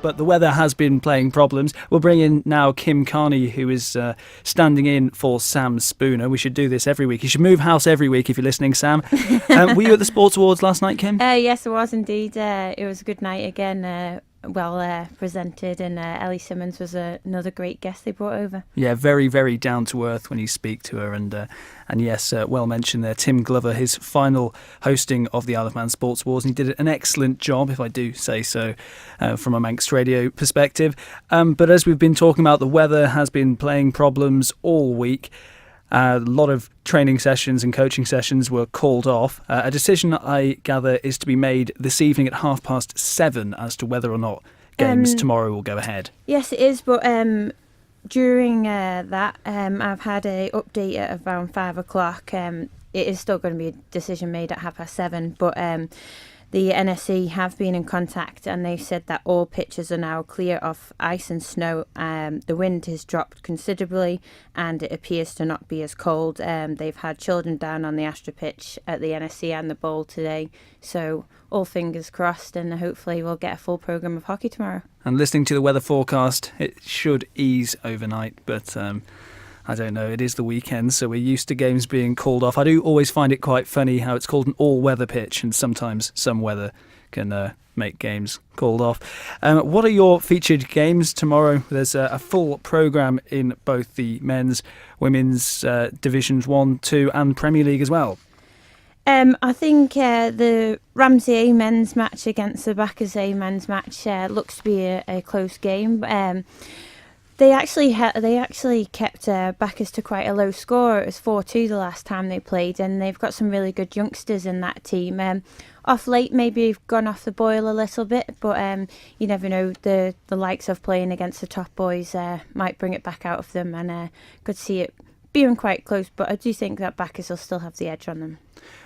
but the weather has been playing problems. We'll bring in now Kim Carney, who is standing in for Sam Spooner. We should do this every week. You should move house every week if you're listening, Sam. Were you at the Sports Awards last night, Kim? Yes, I was indeed. It was a good night again. Well presented, and Ellie Simmons was another great guest they brought over. Yeah, very, very down to earth when you speak to her, and yes, well mentioned there. Tim Glover, his final hosting of the Isle of Man Sports Wars, and he did an excellent job, if I do say so, from a Manx radio perspective. But as we've been talking about, the weather has been playing problems all week. A lot of training sessions and coaching sessions were called off. A decision, I gather, is to be made this evening at 7:30 as to whether or not games tomorrow will go ahead. Yes, it is, but during that, I've had an update at around 5 o'clock. It is still going to be a decision made at 7:30, but the NSC have been in contact and they've said that all pitches are now clear of ice and snow. The wind has dropped considerably and it appears to not be as cold. They've had children down on the Astra pitch at the NSC and the Bowl today. So all fingers crossed, and hopefully we'll get a full programme of hockey tomorrow. And listening to the weather forecast, it should ease overnight, but I don't know, it is the weekend, so we're used to games being called off. I do always find it quite funny how it's called an all-weather pitch, and sometimes some weather can make games called off. What are your featured games tomorrow? There's a full programme in both the men's, women's Divisions 1, 2 and Premier League as well. I think the Ramsey A men's match against the Ibaka A men's match looks to be a close game. They actually kept Bacchus to quite a low score. It was 4-2 the last time they played, and they've got some really good youngsters in that team. Off late, maybe they've gone off the boil a little bit, but you never know. The likes of playing against the top boys might bring it back out of them, and could see it being quite close. But I do think that Bacchus will still have the edge on them.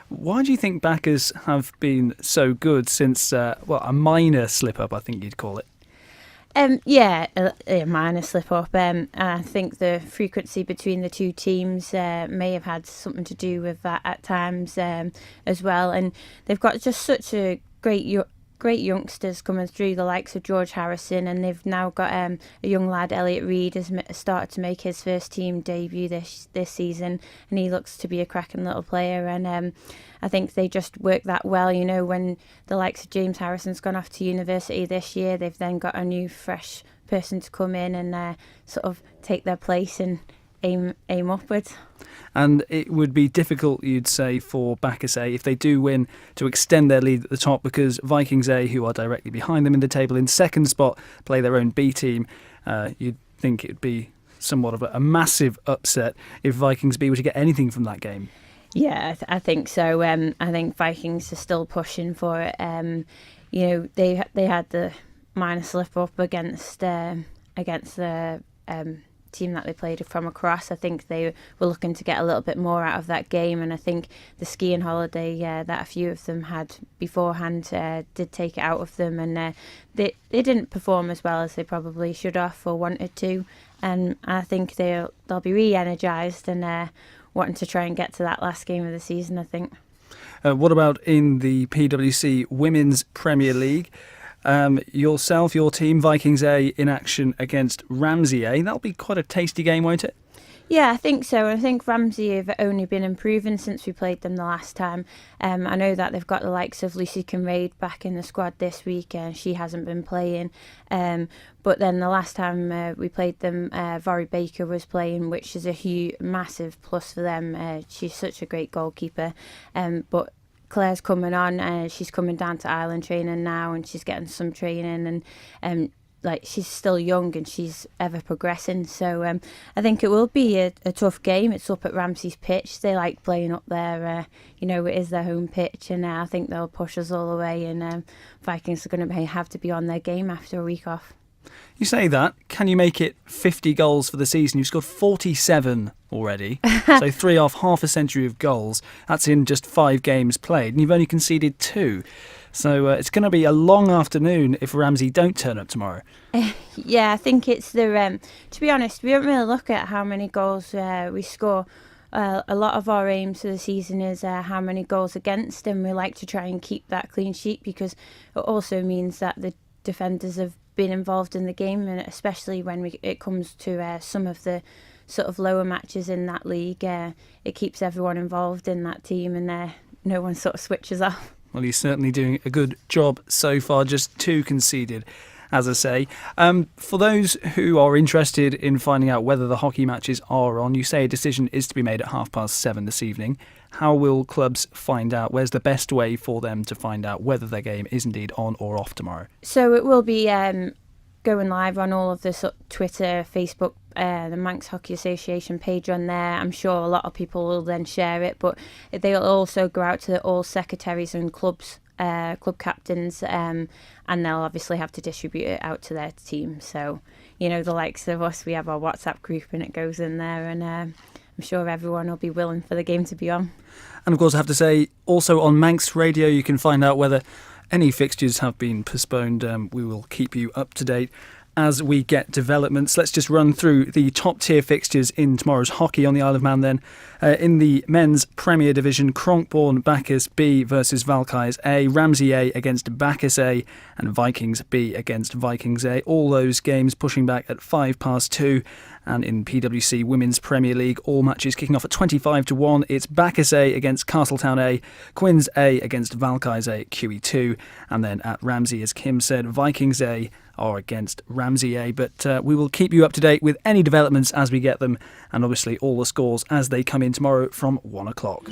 Why do you think Bacchus have been so good since, a minor slip-up, I think you'd call it? A minor slip-up. I think the frequency between the two teams may have had something to do with that at times as well. And they've got just such a great youngsters coming through, the likes of George Harrison, and they've now got a young lad, Elliot Reid, has started to make his first team debut this season, and he looks to be a cracking little player. And I think they just work that well. You know, when the likes of James Harrison's gone off to university this year, they've then got a new fresh person to come in and sort of take their place and aim upwards. And it would be difficult, you'd say, for Bacchus A, if they do win, to extend their lead at the top, because Vikings A, who are directly behind them in the table in second spot, play their own B team. You'd think it'd be somewhat of a massive upset if Vikings B were to get anything from that game. Yeah, I think so. I think Vikings are still pushing for it. You know, they had the minor slip up against the team that they played from across. I think they were looking to get a little bit more out of that game, and I think the skiing holiday that a few of them had beforehand did take it out of them, and they didn't perform as well as they probably should have or wanted to. And I think they'll be re-energised and wanting to try and get to that last game of the season, I think. What about in the PwC Women's Premier League? Yourself, your team, Vikings A, in action against Ramsey A. That'll be quite a tasty game, won't it? Yeah, I think so. I think Ramsey have only been improving since we played them the last time. I know that they've got the likes of Lucy Kinraid back in the squad this week, and she hasn't been playing. But then the last time we played them, Vori Baker was playing, which is a massive plus for them. She's such a great goalkeeper. But Claire's coming on, she's coming down to Ireland training now, and she's getting some training, and she's still young and she's ever progressing. So I think it will be a tough game. It's up at Ramsey's pitch. They like playing up there. It is their home pitch, and I think they'll push us all the way, and Vikings are going to have to be on their game after a week off. You say that. Can you make it 50 goals for the season? You've scored 47 already, so 3 off half a century of goals. That's in just 5 games played, and you've only conceded 2. So it's going to be a long afternoon if Ramsey don't turn up tomorrow. Yeah, I think it's the... to be honest, we don't really look at how many goals we score. A lot of our aims for the season is how many goals against, and we like to try and keep that clean sheet, because it also means that the defenders have been involved in the game, and especially when it comes to some of the sort of lower matches in that league, it keeps everyone involved in that team, and no one sort of switches off. Well, he's certainly doing a good job so far, just 2 conceded, as I say. For those who are interested in finding out whether the hockey matches are on, you say a decision is to be made at 7:30 this evening. How will clubs find out? Where's the best way for them to find out whether their game is indeed on or off tomorrow? So it will be going live on all of the Twitter, Facebook, the Manx Hockey Association page on there. I'm sure a lot of people will then share it, but they'll also go out to all secretaries and club captains, and they'll obviously have to distribute it out to their team. So, the likes of us, we have our WhatsApp group and it goes in there, and I'm sure everyone will be willing for the game to be on. And of course, I have to say, also on Manx Radio, you can find out whether any fixtures have been postponed. We will keep you up to date as we get developments. Let's just run through the top tier fixtures in tomorrow's hockey on the Isle of Man then. In the men's Premier Division, Cronkbourne Bacchus B versus Valkyries A, Ramsey A against Bacchus A, and Vikings B against Vikings A. All those games pushing back at 2:05. And in PWC Women's Premier League, all matches kicking off at 25-1. It's Bacchus A against Castletown A, Quins A against Valkyries A at QE2, and then at Ramsey, as Kim said, Vikings A are against Ramsey A. But we will keep you up to date with any developments as we get them, and obviously all the scores as they come in tomorrow from 1 o'clock.